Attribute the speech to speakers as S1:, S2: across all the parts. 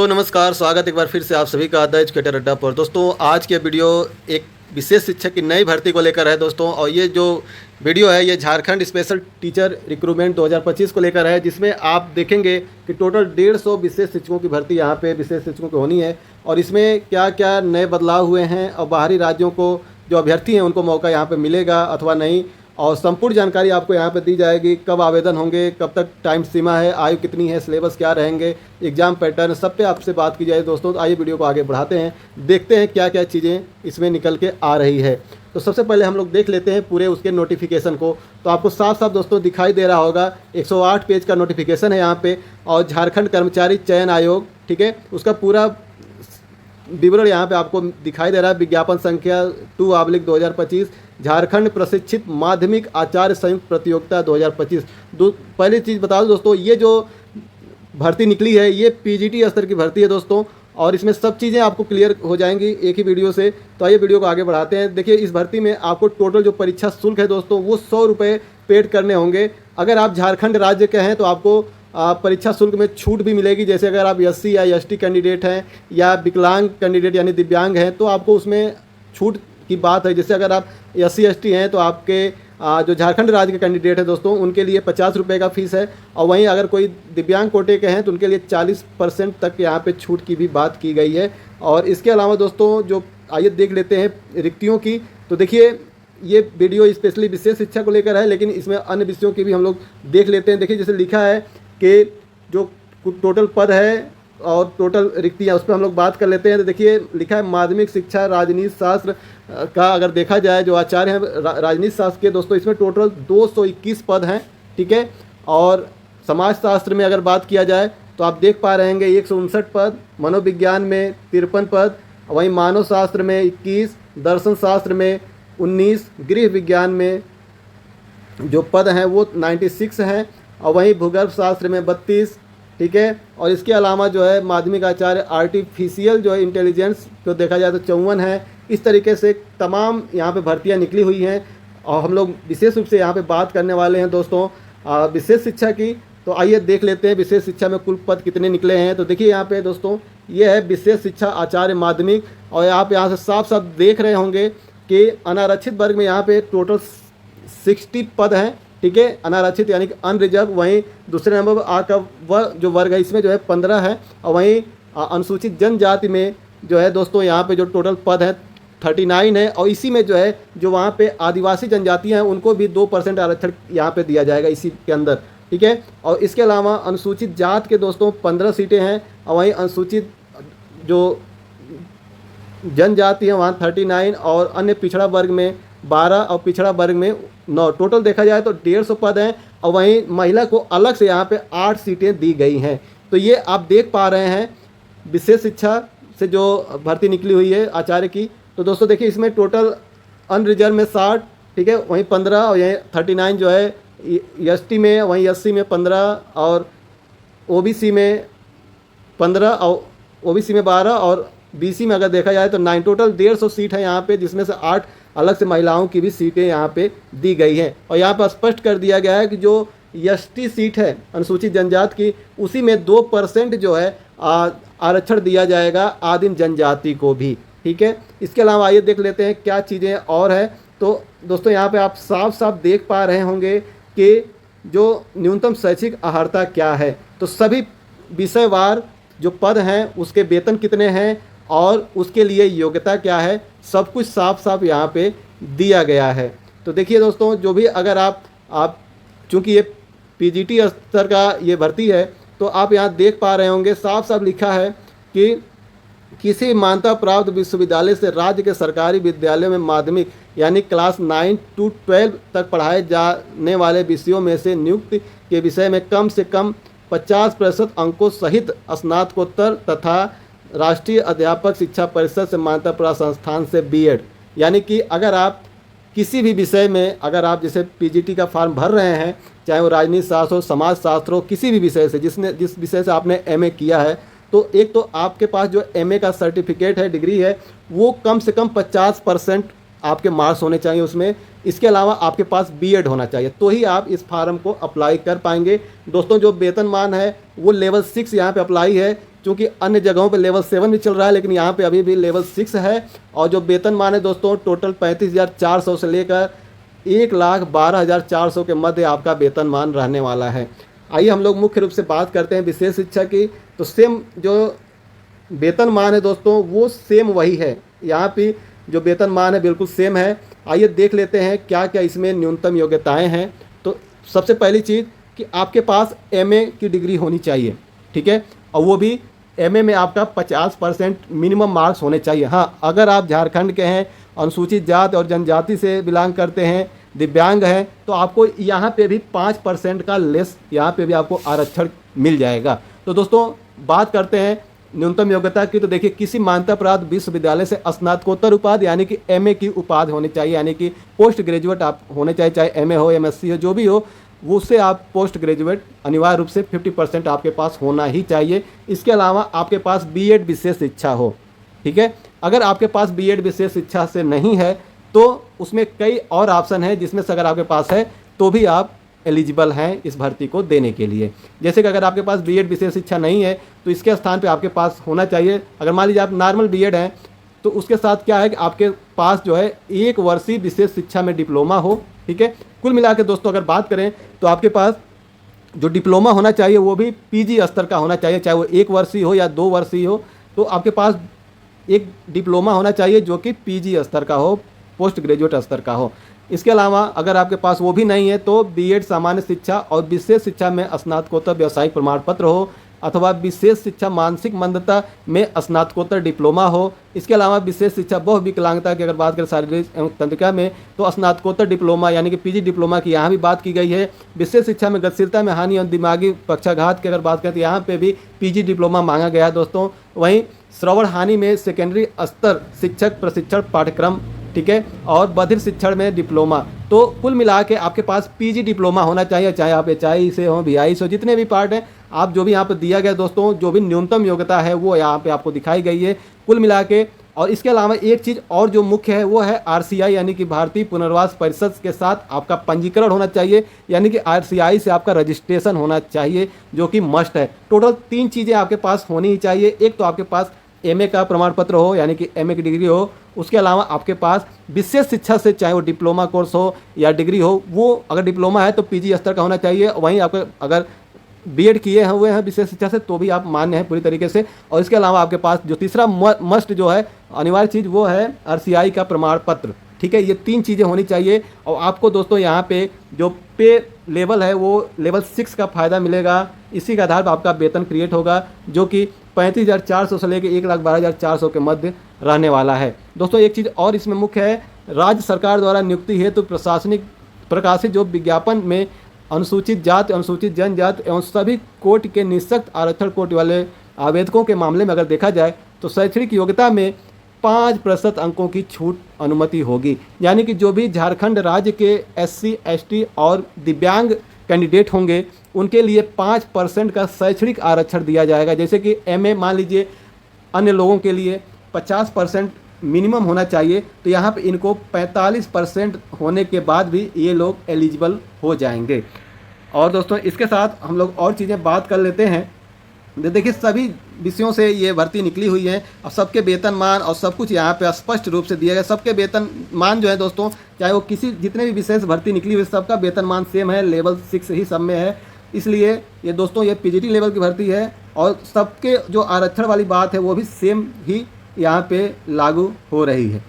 S1: तो नमस्कार, स्वागत एक बार फिर से आप सभी का द एजुकेटर अड्डा पर। दोस्तों आज के वीडियो एक विशेष शिक्षक की नई भर्ती को लेकर है दोस्तों। और ये जो वीडियो है ये झारखंड स्पेशल टीचर रिक्रूटमेंट 2025 को लेकर है, जिसमें आप देखेंगे कि टोटल 150 विशेष शिक्षकों की भर्ती यहाँ पे विशेष शिक्षकों की होनी है। और इसमें क्या क्या नए बदलाव हुए हैं और बाहरी राज्यों को जो अभ्यर्थी हैं उनको मौका यहाँ पर मिलेगा अथवा नहीं, और संपूर्ण जानकारी आपको यहाँ पे दी जाएगी। कब आवेदन होंगे, कब तक टाइम सीमा है, आयु कितनी है, सिलेबस क्या रहेंगे, एग्जाम पैटर्न, सब पे आपसे बात की जाए दोस्तों। तो आइए वीडियो को आगे बढ़ाते हैं, देखते हैं क्या क्या चीज़ें इसमें निकल के आ रही है। तो सबसे पहले हम लोग देख लेते हैं पूरे उसके नोटिफिकेशन को। तो आपको साफ साफ दोस्तों दिखाई दे रहा होगा, 108 पेज का नोटिफिकेशन है यहाँ पे। और झारखंड कर्मचारी चयन आयोग, ठीक है, उसका पूरा विवरण यहाँ पे आपको दिखाई दे रहा है। विज्ञापन संख्या 2/2025 झारखंड प्रशिक्षित माध्यमिक आचार्य संयुक्त प्रतियोगिता 2025। पहली चीज़ बता दूं दोस्तों, ये जो भर्ती निकली है ये पीजीटी स्तर की भर्ती है दोस्तों, और इसमें सब चीज़ें आपको क्लियर हो जाएंगी एक ही वीडियो से। तो आइए वीडियो को आगे बढ़ाते हैं। देखिए, इस भर्ती में आपको टोटल जो परीक्षा शुल्क है दोस्तों वो 100 रुपये पेड करने होंगे। अगर आप झारखंड राज्य के हैं तो आपको परीक्षा शुल्क में छूट भी मिलेगी। जैसे अगर आप एससी या एसटी कैंडिडेट हैं या विकलांग कैंडिडेट यानी दिव्यांग हैं तो आपको उसमें छूट की बात है। जैसे अगर आप एससी एसटी हैं तो आपके जो झारखंड राज्य के कैंडिडेट हैं दोस्तों उनके लिए 50 रुपये का फीस है। और वहीं अगर कोई दिव्यांग कोटे के हैं तो उनके लिए 40% तक यहाँ पे छूट की भी बात की गई है। और इसके अलावा दोस्तों जो आइए देख लेते हैं रिक्तियों की। तो देखिए, ये वीडियो स्पेशली विशेष शिक्षा को लेकर है, लेकिन इसमें अन्य विषयों की भी हम लोग देख लेते हैं। देखिए, जैसे लिखा है कि जो टोटल पद है और टोटल रिक्तियाँ, उस पर हम लोग बात कर लेते हैं। तो देखिए, लिखा है माध्यमिक शिक्षा राजनीति शास्त्र का अगर देखा जाए जो आचार्य हैं राजनीति शास्त्र के दोस्तों, इसमें टोटल 221 पद हैं, ठीक है। और समाज शास्त्र में अगर बात किया जाए तो आप देख पा रहे हैं 159 पद, मनोविज्ञान में 53 पद, वहीं मानव शास्त्र में 21, दर्शन शास्त्र में 19, गृह विज्ञान में जो पद हैं वो 96 हैं, और वहीं भूगर्भ शास्त्र में 32, ठीक है। और इसके अलावा जो है माध्यमिक आचार्य आर्टिफिशियल जो है इंटेलिजेंस को देखा जाए तो 54 है। इस तरीके से तमाम यहाँ पे भर्तियाँ निकली हुई हैं। और हम लोग विशेष रूप से यहाँ पे बात करने वाले हैं दोस्तों विशेष शिक्षा की। तो आइए देख लेते हैं विशेष शिक्षा में कुल पद कितने निकले हैं। तो देखिए यहाँ पे दोस्तों ये है विशेष शिक्षा आचार्य माध्यमिक, और आप यहाँ से साफ साफ देख रहे होंगे कि अनारक्षित वर्ग में यहाँ पे टोटल 60 पद हैं, ठीक है, अनारक्षित यानी कि अनरिजर्व। वहीं दूसरे नंबर पर आ का जो वर्ग है इसमें जो है 15 है। और वहीं अनुसूचित जनजाति में जो है दोस्तों यहाँ पे जो टोटल पद है 39 है। और इसी में जो है जो वहाँ पे आदिवासी जनजातियाँ हैं उनको भी 2% आरक्षण यहाँ पे दिया जाएगा इसी के अंदर, ठीक है। और इसके अलावा अनुसूचित जात के दोस्तों 15 सीटें हैं, और वहीं अनुसूचित जो जनजाति है वहाँ 39, और अन्य पिछड़ा वर्ग में 12 और पिछड़ा वर्ग में 9। टोटल देखा जाए तो 150 पद हैं। और वहीं महिला को अलग से यहाँ पे 8 सीटें दी गई हैं। तो ये आप देख पा रहे हैं विशेष शिक्षा से जो भर्ती निकली हुई है आचार्य की। तो दोस्तों देखिए, इसमें टोटल अनरिजर्व में 60, ठीक है, वहीं 15, और यहीं 39 जो है एसटी में, वहीं एससी में 15, और ओबीसी में 15, और ओबीसी में 12, और बीसी में अगर देखा जाए तो 9। टोटल 150 सीट है यहाँ पे, जिसमें से 8 अलग से महिलाओं की भी सीटें यहाँ पे दी गई हैं। और यहाँ पर स्पष्ट कर दिया गया है कि जो एसटी सीट है अनुसूचित जनजाति की, उसी में 2% जो है आरक्षण दिया जाएगा आदिम जनजाति को भी, ठीक है। इसके अलावा आइए देख लेते हैं क्या चीज़ें और है। तो दोस्तों यहाँ पे आप साफ साफ देख पा रहे होंगे कि जो न्यूनतम शैक्षिक अर्हता क्या है। तो सभी विषयवार जो पद हैं उसके वेतन कितने हैं और उसके लिए योग्यता क्या है, सब कुछ साफ साफ यहाँ पे दिया गया है। तो देखिए दोस्तों, जो भी अगर आप चूँकि ये पीजीटी स्तर का ये भर्ती है तो आप यहाँ देख पा रहे होंगे साफ साफ लिखा है कि किसी मान्यता प्राप्त विश्वविद्यालय से राज्य के सरकारी विद्यालयों में माध्यमिक यानी क्लास 9 to 12 तक पढ़ाए जाने वाले विषयों में से नियुक्ति के विषय में कम से कम 50% अंकों सहित स्नातकोत्तर तथा राष्ट्रीय अध्यापक शिक्षा परिषद से मान्यता प्राप्त संस्थान से बीएड, यानी कि अगर आप किसी भी विषय में अगर आप जैसे पीजीटी का फॉर्म भर रहे हैं, चाहे वो राजनीति शास्त्र हो, समाज शास्त्र हो, किसी भी विषय से जिस विषय से आपने एमए किया है, तो एक तो आपके पास जो एमए का सर्टिफिकेट है, डिग्री है, वो कम से कम 50% आपके मार्क्स होने चाहिए उसमें। इसके अलावा आपके पास बीएड होना चाहिए, तो ही आप इस फार्म को अप्लाई कर पाएंगे। दोस्तों जो वेतनमान है वो लेवल 6 यहाँ पे अप्लाई है, चूँकि अन्य जगहों पे लेवल 7 भी चल रहा है, लेकिन यहाँ पे अभी भी लेवल 6 है। और जो वेतनमान है दोस्तों, टोटल 35,400 से लेकर 1,12,400 के मध्य आपका वेतनमान रहने वाला है। आइए हम लोग मुख्य रूप से बात करते हैं विशेष शिक्षा की। तो सेम जो वेतनमान है दोस्तों, वो सेम वही है, यहाँ पे जो वेतनमान है बिल्कुल सेम है। आइए देख लेते हैं क्या क्या इसमें न्यूनतम योग्यताएं हैं। तो सबसे पहली चीज़ कि आपके पास एमए की डिग्री होनी चाहिए, ठीक है, और वो भी एमए में आपका 50% मिनिमम मार्क्स होने चाहिए। हाँ, अगर आप झारखंड के हैं, अनुसूचित जाति और जनजाति से बिलोंग करते हैं, दिव्यांग हैं, तो आपको यहाँ पे भी 5% का लेस यहाँ पे भी आपको आरक्षण मिल जाएगा। तो दोस्तों बात करते हैं न्यूनतम योग्यता की। तो देखिए, किसी मान्यता प्राप्त विश्वविद्यालय से स्नातकोत्तर उपाधि यानी कि एमए की उपाधि होनी चाहिए, यानी कि पोस्ट ग्रेजुएट आप होने चाहिए, चाहे एमए हो, एमएससी हो, जो भी हो, वो उससे आप पोस्ट ग्रेजुएट अनिवार्य रूप से 50% आपके पास होना ही चाहिए। इसके अलावा आपके पास बीएड विशेष शिक्षा हो, ठीक है। अगर आपके पास बीएड विशेष शिक्षा से नहीं है तो उसमें कई और ऑप्शन है, जिसमें से अगर आपके पास है तो भी आप एलिजिबल हैं इस भर्ती को देने के लिए। जैसे कि अगर आपके पास बीएड विशेष शिक्षा नहीं है तो इसके स्थान पे आपके पास होना चाहिए, अगर मान लीजिए आप नॉर्मल बीएड हैं तो उसके साथ क्या है कि आपके पास जो है 1 वर्षीय विशेष शिक्षा में डिप्लोमा हो, ठीक है। कुल मिला के दोस्तों अगर बात करें तो आपके पास जो डिप्लोमा होना चाहिए वो भी पीजी स्तर का होना चाहिए, चाहे वो 1 वर्षीय हो या 2 वर्षीय हो, तो आपके पास एक डिप्लोमा होना चाहिए जो कि पीजी स्तर का हो, पोस्ट ग्रेजुएट स्तर का हो। इसके अलावा अगर आपके पास वो भी नहीं है तो बीएड सामान्य शिक्षा और विशेष शिक्षा में स्नातकोत्तर व्यावसायिक प्रमाण पत्र हो, अथवा विशेष शिक्षा मानसिक मंदता में स्नातकोत्तर डिप्लोमा हो। इसके अलावा विशेष शिक्षा बहु विकलांगता की अगर बात करें शारीरिक एवं तंत्रिका में तो स्नातकोत्तर डिप्लोमा यानी कि पीजी डिप्लोमा की यहाँ भी बात की गई है। विशेष शिक्षा में गतिशीलता में हानि और दिमागी पक्षाघात की अगर बात करें तो यहाँ पे भी पीजी डिप्लोमा मांगा गया है दोस्तों। वहीं श्रवण हानि में सेकेंडरी स्तर शिक्षक प्रशिक्षण पाठ्यक्रम, ठीक है, और बधिर शिक्षण में डिप्लोमा। तो कुल मिला के आपके पास पीजी डिप्लोमा होना चाहिए, चाहे आप एचआई से हो, बीआई से हो, जितने भी पार्ट हैं आप जो भी यहाँ पर दिया गया दोस्तों, जो भी न्यूनतम योग्यता है वो यहाँ पे आपको दिखाई गई है कुल मिला के। और इसके अलावा एक चीज़ और जो मुख्य है वो है आरसीआई यानी कि भारतीय पुनर्वास परिषद के साथ आपका पंजीकरण होना चाहिए, यानी कि आरसीआई से आपका रजिस्ट्रेशन होना चाहिए, जो कि मस्ट है। टोटल 3 चीज़ें आपके पास होनी ही चाहिए। एक तो आपके पास एमए का प्रमाण पत्र हो यानी कि एमए की डिग्री हो, उसके अलावा आपके पास विशेष शिक्षा से चाहे वो डिप्लोमा कोर्स हो या डिग्री हो, वो अगर डिप्लोमा है तो पीजी स्तर का होना चाहिए। वहीं आपको अगर बीएड किए हुए हैं विशेष शिक्षा से तो भी आप मान्य हैं पूरी तरीके से। और इसके अलावा आपके पास जो तीसरा मस्ट जो है अनिवार्य चीज़ वो है आरसीआई का प्रमाण पत्र, ठीक है। ये 3 चीज़ें होनी चाहिए। और आपको दोस्तों यहाँ पे जो पे लेवल है वो लेवल 6 का फ़ायदा मिलेगा। इसी के आधार पर आपका वेतन क्रिएट होगा जो कि 35,400 से लेकर 1,12,400 के मध्य रहने वाला है। दोस्तों एक चीज़ और इसमें मुख्य है, राज्य सरकार द्वारा नियुक्ति हेतु प्रशासनिक प्रकाशित जो विज्ञापन में अनुसूचित जाति, अनुसूचित जनजाति एवं सभी कोटि के निःशक्त आरक्षण कोटि वाले आवेदकों के मामले में अगर देखा जाए तो शैक्षणिक योग्यता में 5% अंकों की छूट अनुमति होगी, यानी कि जो भी झारखंड राज्य के एससी, एसटी और दिव्यांग कैंडिडेट होंगे उनके लिए 5% का शैक्षणिक आरक्षण दिया जाएगा। जैसे कि एमए मान लीजिए अन्य लोगों के लिए 50% मिनिमम होना चाहिए, तो यहाँ पे इनको 45% होने के बाद भी ये लोग एलिजिबल हो जाएंगे। और दोस्तों इसके साथ हम लोग और चीज़ें बात कर लेते हैं। देखिए सभी विषयों से ये भर्ती निकली हुई है और सबके वेतनमान और सब कुछ यहाँ पे स्पष्ट रूप से दिया गया। सबके वेतनमान जो है दोस्तों, चाहे वो किसी जितने भी विशेष भर्ती निकली हुई सबका वेतनमान सेम है, लेवल 6 ही सब में है। इसलिए ये दोस्तों ये पीजीटी लेवल की भर्ती है और सबके जो आरक्षण वाली बात है वो भी सेम ही यहाँ पे लागू हो रही है,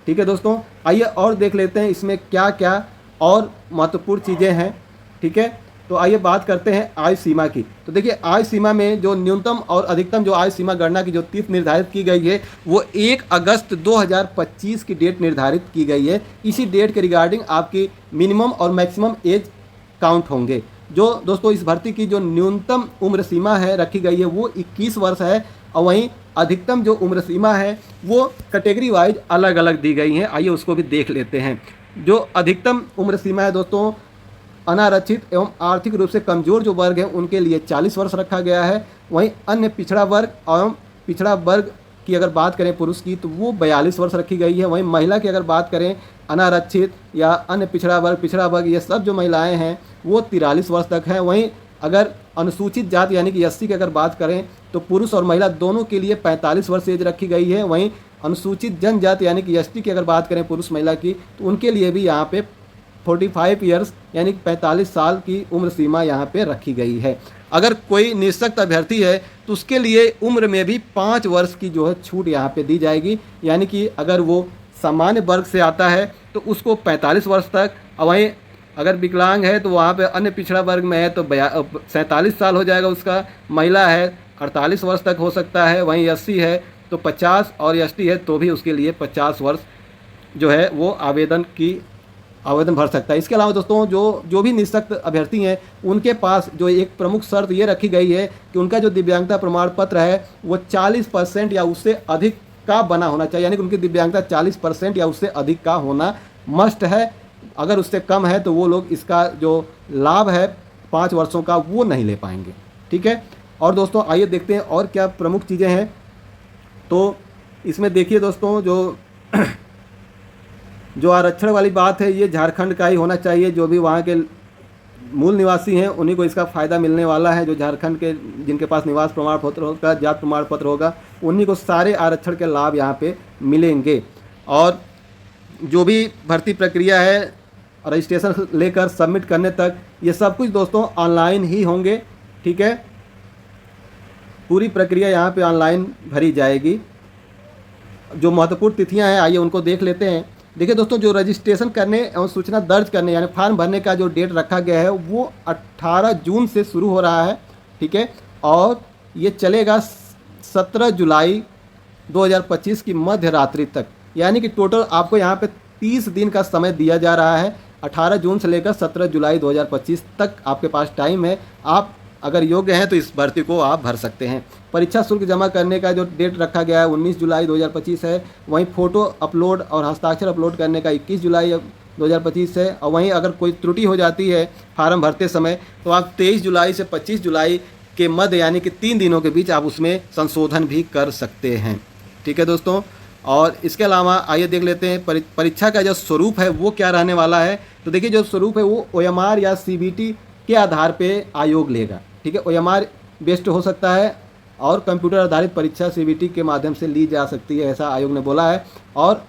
S1: ठीक है दोस्तों। आइए और देख लेते हैं इसमें क्या क्या और महत्वपूर्ण चीज़ें हैं, ठीक है। तो आइए बात करते हैं आयु सीमा की। तो देखिए आयु सीमा में जो न्यूनतम और अधिकतम जो आयु सीमा गणना की जो तिथि निर्धारित की गई है वो 1 अगस्त 2025 की डेट निर्धारित की गई है। इसी डेट के रिगार्डिंग आपकी मिनिमम और मैक्सिमम एज काउंट होंगे। जो दोस्तों इस भर्ती की जो न्यूनतम उम्र सीमा है रखी गई है वो 21 वर्ष है और वहीं अधिकतम जो उम्र सीमा है वो कैटेगरी वाइज अलग अलग दी गई हैं। आइए उसको भी देख लेते हैं। जो अधिकतम उम्र सीमा है दोस्तों, अनारक्षित एवं आर्थिक रूप से कमज़ोर जो वर्ग हैं उनके लिए 40 वर्ष रखा गया है। वहीं अन्य पिछड़ा वर्ग एवं पिछड़ा वर्ग की अगर बात करें पुरुष की तो वो 42 वर्ष रखी गई है। वहीं महिला की अगर बात करें अनारक्षित या अन्य पिछड़ा वर्ग ये सब जो महिलाएं हैं वो 43 वर्ष तक हैं। वहीं अगर अनुसूचित जाति यानी कि एससी की अगर बात करें तो पुरुष और महिला दोनों के लिए 45 वर्ष एज रखी गई है। वहीं अनुसूचित जनजाति यानी कि एसटी की अगर बात करें पुरुष महिला की तो उनके लिए भी यहाँ पे 45 ईयर्स यानी 45 साल की उम्र सीमा यहाँ पे रखी गई है। अगर कोई निःशक्त अभ्यर्थी है तो उसके लिए उम्र में भी 5 वर्ष की जो है छूट यहाँ पे दी जाएगी, यानी कि अगर वो सामान्य वर्ग से आता है तो उसको 45 वर्ष तक, और वहीं अगर विकलांग है तो वहाँ पे अन्य पिछड़ा वर्ग में है तो 47 साल हो जाएगा उसका, महिला है 48 वर्ष तक हो सकता है, वहीं एससी है तो 50 और एसटी है तो भी उसके लिए 50 वर्ष जो है वो आवेदन भर सकता है। इसके अलावा दोस्तों जो भी निःशक्त अभ्यर्थी हैं उनके पास जो एक प्रमुख शर्त ये रखी गई है कि उनका जो दिव्यांगता प्रमाण पत्र है वो 40% या उससे अधिक का बना होना चाहिए, यानी कि उनकी दिव्यांगता 40% या उससे अधिक का होना मस्ट है। अगर उससे कम है तो वो लोग इसका जो लाभ है 5 वर्षों का वो नहीं ले पाएंगे। ठीक है, और दोस्तों आइए देखते हैं और क्या प्रमुख चीज़ें हैं। तो इसमें देखिए दोस्तों जो आरक्षण वाली बात है ये झारखंड का ही होना चाहिए। जो भी वहाँ के मूल निवासी हैं उन्हीं को इसका फ़ायदा मिलने वाला है। जो झारखंड के जिनके पास निवास प्रमाण पत्र होगा, जात प्रमाण पत्र होगा, उन्हीं को सारे आरक्षण के लाभ यहाँ पे मिलेंगे। और जो भी भर्ती प्रक्रिया है रजिस्ट्रेशन लेकर सबमिट करने तक ये सब कुछ दोस्तों ऑनलाइन ही होंगे। ठीक है, पूरी प्रक्रिया यहाँ पे ऑनलाइन भरी जाएगी। जो महत्वपूर्ण तिथियाँ हैं आइए उनको देख लेते हैं। देखिए दोस्तों, जो रजिस्ट्रेशन करने और सूचना दर्ज करने यानी फॉर्म भरने का जो डेट रखा गया है वो 18 जून से शुरू हो रहा है। ठीक है, और ये चलेगा 17 जुलाई 2025 की मध्य रात्रि तक, यानी कि टोटल आपको यहाँ पे 30 दिन का समय दिया जा रहा है। 18 जून से लेकर 17 जुलाई 2025 तक आपके पास टाइम है। आप अगर योग्य हैं तो इस भर्ती को आप भर सकते हैं। परीक्षा शुल्क जमा करने का जो डेट रखा गया है 19 जुलाई 2025 है। वहीं फ़ोटो अपलोड और हस्ताक्षर अपलोड करने का 21 जुलाई 2025 है। और वहीं अगर कोई त्रुटि हो जाती है फार्म भरते समय तो आप 23 जुलाई से 25 जुलाई के मध्य यानी कि 3 दिनों के बीच आप उसमें संशोधन भी कर सकते हैं। ठीक है दोस्तों, और इसके अलावा आइए देख लेते हैं परीक्षा का जो स्वरूप है वो क्या रहने वाला है। तो देखिए, जो स्वरूप है वो OMR या CBT के आधार पे आयोग लेगा। ठीक है, OMR बेस्ड हो सकता है और कंप्यूटर आधारित परीक्षा CBT के माध्यम से ली जा सकती है, ऐसा आयोग ने बोला है। और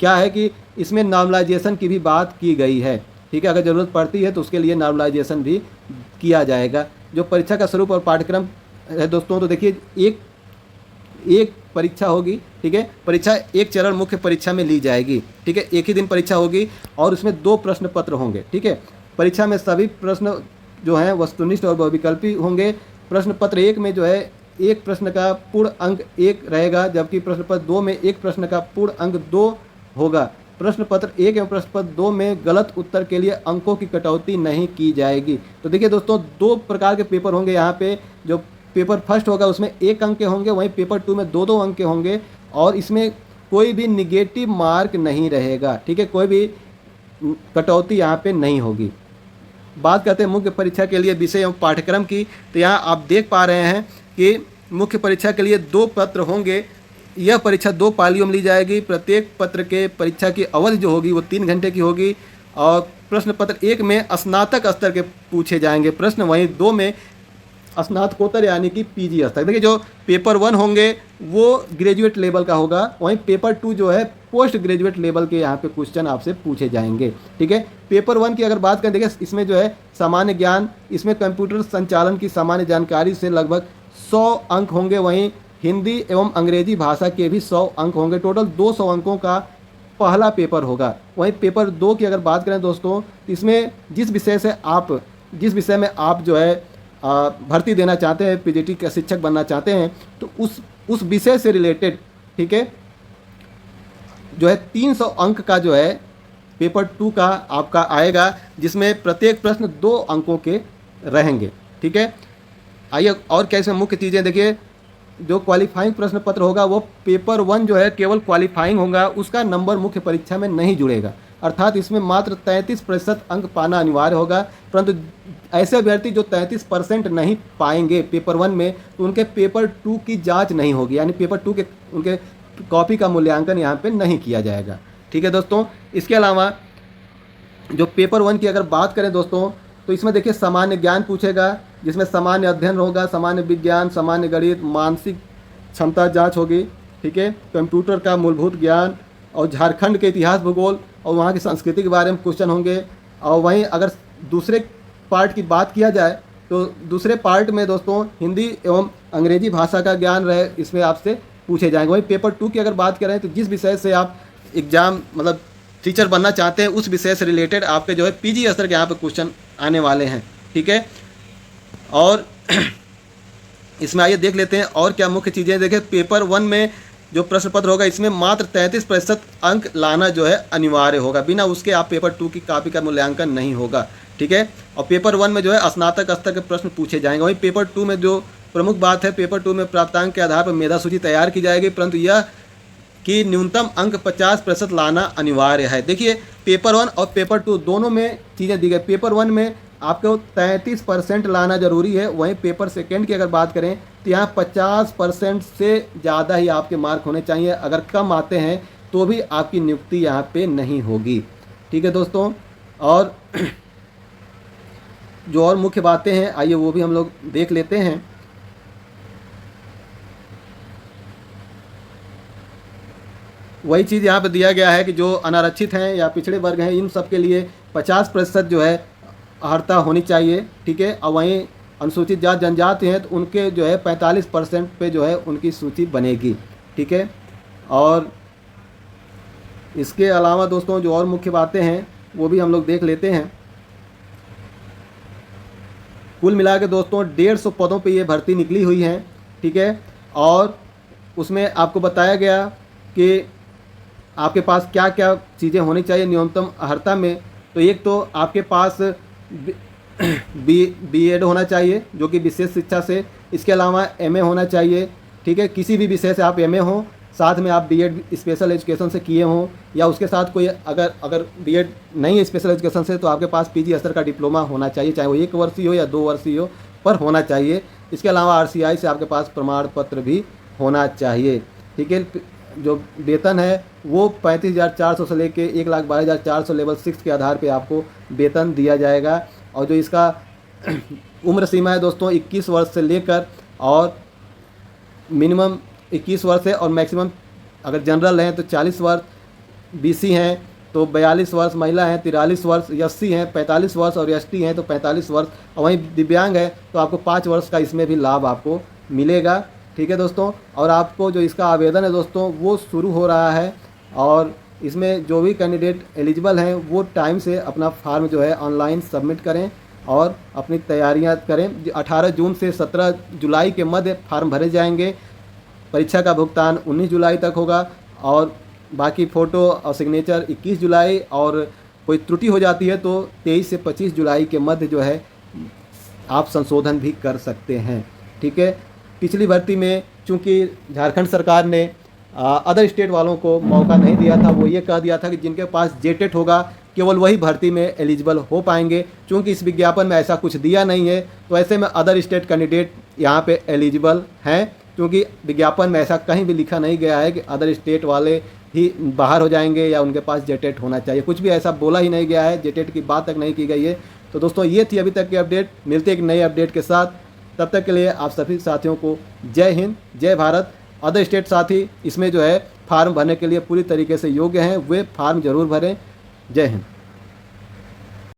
S1: क्या है कि इसमें नॉर्मलाइजेशन की भी बात की गई है। ठीक है, अगर ज़रूरत पड़ती है तो उसके लिए नॉर्मलाइजेशन भी किया जाएगा। जो परीक्षा का स्वरूप और पाठ्यक्रम है दोस्तों, तो देखिए एक परीक्षा होगी। ठीक है, परीक्षा एक चरण मुख्य परीक्षा में ली जाएगी। ठीक है, एक ही दिन परीक्षा होगी और उसमें 2 प्रश्न पत्र होंगे। ठीक है, परीक्षा में सभी प्रश्न जो हैं वस्तुनिष्ठ और बहुविकल्पी होंगे। प्रश्न पत्र 1 में जो है एक प्रश्न का पूर्ण अंक 1 रहेगा, जबकि प्रश्न पत्र 2 में एक प्रश्न का पूर्ण अंक 2 होगा। प्रश्न पत्र 1 एवं प्रश्न पत्र 2 में गलत उत्तर के लिए अंकों की कटौती नहीं की जाएगी। तो देखिए दोस्तों, 2 प्रकार के पेपर होंगे यहाँ पे। जो पेपर फर्स्ट होगा उसमें 1 अंक के होंगे, वहीं पेपर 2 में 2-2 अंक के होंगे और इसमें कोई भी निगेटिव मार्क नहीं रहेगा। ठीक है, कोई भी कटौती यहाँ पे नहीं होगी। बात करते हैं मुख्य परीक्षा के लिए विषय एवं पाठ्यक्रम की, तो यहाँ आप देख पा रहे हैं कि मुख्य परीक्षा के लिए 2 पत्र होंगे। यह परीक्षा 2 पालियों में ली जाएगी। प्रत्येक पत्र के परीक्षा की अवधि जो होगी वो 3 घंटे की होगी। और प्रश्न पत्र 1 में स्नातक स्तर के पूछे जाएंगे प्रश्न, वहीं 2 में स्नातकोत्तर यानी कि PG स्तर। देखिए, जो पेपर 1 होंगे वो ग्रेजुएट लेवल का होगा, वहीं पेपर 2 जो है पोस्ट ग्रेजुएट लेवल के यहाँ पे क्वेश्चन आपसे पूछे जाएंगे। ठीक है, पेपर 1 की अगर बात करें, देखिए इसमें जो है सामान्य ज्ञान, इसमें कंप्यूटर संचालन की सामान्य जानकारी से लगभग 100 अंक होंगे। वहीं हिंदी एवं अंग्रेजी भाषा के भी 100 अंक होंगे। टोटल 200 अंकों का पहला पेपर होगा। वहीं पेपर 2 की अगर बात करें दोस्तों, इसमें जिस विषय में आप जो है भर्ती देना चाहते हैं, PGT का शिक्षक बनना चाहते हैं, तो उस विषय से रिलेटेड, ठीक है, जो है 300 अंक का जो है पेपर 2 का आपका आएगा, जिसमें प्रत्येक प्रश्न 2 अंकों के रहेंगे। ठीक है, आइए और क्या इसमें मुख्य चीज़ें देखिए। जो क्वालिफाइंग प्रश्न पत्र होगा वो पेपर 1 जो है केवल क्वालिफाइंग होगा, उसका नंबर मुख्य परीक्षा में नहीं जुड़ेगा। अर्थात इसमें मात्र 33% अंक पाना अनिवार्य होगा। परंतु ऐसे अभ्यर्थी जो 33% नहीं पाएंगे पेपर 1 में, तो उनके पेपर 2 की जांच नहीं होगी, यानी पेपर 2 के उनके कॉपी का मूल्यांकन यहाँ पे नहीं किया जाएगा। ठीक है दोस्तों, इसके अलावा जो पेपर 1 की अगर बात करें दोस्तों, तो इसमें देखिए सामान्य ज्ञान पूछेगा, जिसमें सामान्य अध्ययन होगा, सामान्य विज्ञान, सामान्य गणित, मानसिक क्षमता जांच होगी, ठीक है, कंप्यूटर का मूलभूत ज्ञान और झारखंड के इतिहास, भूगोल और वहाँ की संस्कृति के बारे में क्वेश्चन होंगे। और वहीं अगर दूसरे पार्ट की बात किया जाए तो दूसरे पार्ट में दोस्तों हिंदी एवं अंग्रेजी भाषा का ज्ञान रहे, इसमें आपसे पूछे जाएंगे। वहीं पेपर 2 की अगर बात करें तो जिस विषय से आप एग्ज़ाम मतलब टीचर बनना चाहते हैं उस विषय से रिलेटेड आपके जो है पीजी स्तर के यहाँ पे क्वेश्चन आने वाले हैं, ठीक है। और इसमें आइए देख लेते हैं और क्या मुख्य चीज़ें। देखिए पेपर 1 में जो प्रश्न पत्र होगा इसमें मात्र 33% अंक लाना जो है अनिवार्य होगा, बिना उसके आप पेपर 2 की कॉपी का मूल्यांकन नहीं होगा, ठीक है। और पेपर 1 में जो है स्नातक स्तर के प्रश्न पूछे जाएंगे। वहीं पेपर 2 में जो प्रमुख बात है, पेपर 2 में प्राप्तांक के आधार पर मेधा सूची तैयार की जाएगी, परंतु यह कि न्यूनतम अंक 50% लाना अनिवार्य है। देखिए पेपर 1 और पेपर 2 दोनों में चीज़ें दी गई। पेपर 1 में आपको 33% लाना जरूरी है, वहीं पेपर 2 की अगर बात करें तो यहाँ 50% से ज़्यादा ही आपके मार्क होने चाहिए। अगर कम आते हैं तो भी आपकी नियुक्ति यहाँ पे नहीं होगी, ठीक है दोस्तों। और जो और मुख्य बातें हैं आइए वो भी हम लोग देख लेते हैं। वही चीज़ यहाँ पे दिया गया है कि जो अनारक्षित हैं या पिछड़े वर्ग हैं इन सब के लिए 50% जो है अर्हता होनी चाहिए, ठीक है। और वहीं अनुसूचित जाति जनजाति हैं तो उनके जो है 45% पे जो है उनकी सूची बनेगी, ठीक है। और इसके अलावा दोस्तों जो और मुख्य बातें हैं वो भी हम लोग देख लेते हैं। कुल मिला के दोस्तों 150 पदों पे ये भर्ती निकली हुई है, ठीक है। और उसमें आपको बताया गया कि आपके पास क्या क्या चीज़ें होनी चाहिए न्यूनतम अर्हता में। तो एक तो आपके पास बीएड होना चाहिए जो कि विशेष शिक्षा से, इसके अलावा एमए होना चाहिए, ठीक है। किसी भी विषय से आप एमए हो, साथ में आप बीएड स्पेशल एजुकेशन से किए हों, या उसके साथ कोई अगर बीएड नहीं है स्पेशल एजुकेशन से तो आपके पास पीजी स्तर का डिप्लोमा होना चाहिए, चाहे वो 1 वर्षीय हो या 2 वर्षीय हो, पर होना चाहिए। इसके अलावा आरसीआई से आपके पास प्रमाण पत्र भी होना चाहिए, ठीक है। जो वेतन है वो 35,400 से लेके 1,12,400 लेवल 6 के आधार पे आपको वेतन दिया जाएगा। और जो इसका उम्र सीमा है दोस्तों 21 वर्ष से लेकर, और मिनिमम 21 वर्ष है, और मैक्सिमम अगर जनरल हैं तो 40 वर्ष, बीसी हैं तो 42 वर्ष, महिला हैं 43 वर्ष, एससी हैं 45 वर्ष और एसटी हैं तो 45 वर्ष, और वहीं दिव्यांग है तो आपको 5 वर्ष का इसमें भी लाभ आपको मिलेगा, ठीक है दोस्तों। और आपको जो इसका आवेदन है दोस्तों वो शुरू हो रहा है, और इसमें जो भी कैंडिडेट एलिजिबल हैं वो टाइम से अपना फार्म जो है ऑनलाइन सबमिट करें और अपनी तैयारियां करें। 18 जून से 17 जुलाई के मध्य फार्म भरे जाएंगे। परीक्षा का भुगतान 19 जुलाई तक होगा, और बाकी फ़ोटो और सिग्नेचर 21 जुलाई, और कोई त्रुटि हो जाती है तो 23 से 25 जुलाई के मध्य जो है आप संशोधन भी कर सकते हैं, ठीक है। पिछली भर्ती में चूंकि झारखंड सरकार ने अदर स्टेट वालों को मौका नहीं दिया था, वो ये कह दिया था कि जिनके पास जेटेट होगा केवल वही भर्ती में एलिजिबल हो पाएंगे। चूंकि इस विज्ञापन में ऐसा कुछ दिया नहीं है तो ऐसे में अदर स्टेट कैंडिडेट यहाँ पे एलिजिबल हैं, क्योंकि विज्ञापन में ऐसा कहीं भी लिखा नहीं गया है कि अदर स्टेट वाले ही बाहर हो जाएंगे या उनके पास जेटेट होना चाहिए, कुछ भी ऐसा बोला ही नहीं गया है, जेटेट की बात तक नहीं की गई है। तो दोस्तों ये थी अभी तक की अपडेट, मिलते एक नए अपडेट के साथ, तब तक के लिए आप सभी साथियों को जय हिंद, जय भारत। अदर स्टेट साथी इसमें जो है फार्म भरने के लिए पूरी तरीके से योग्य हैं, वे फार्म जरूर भरें। जय हिंद।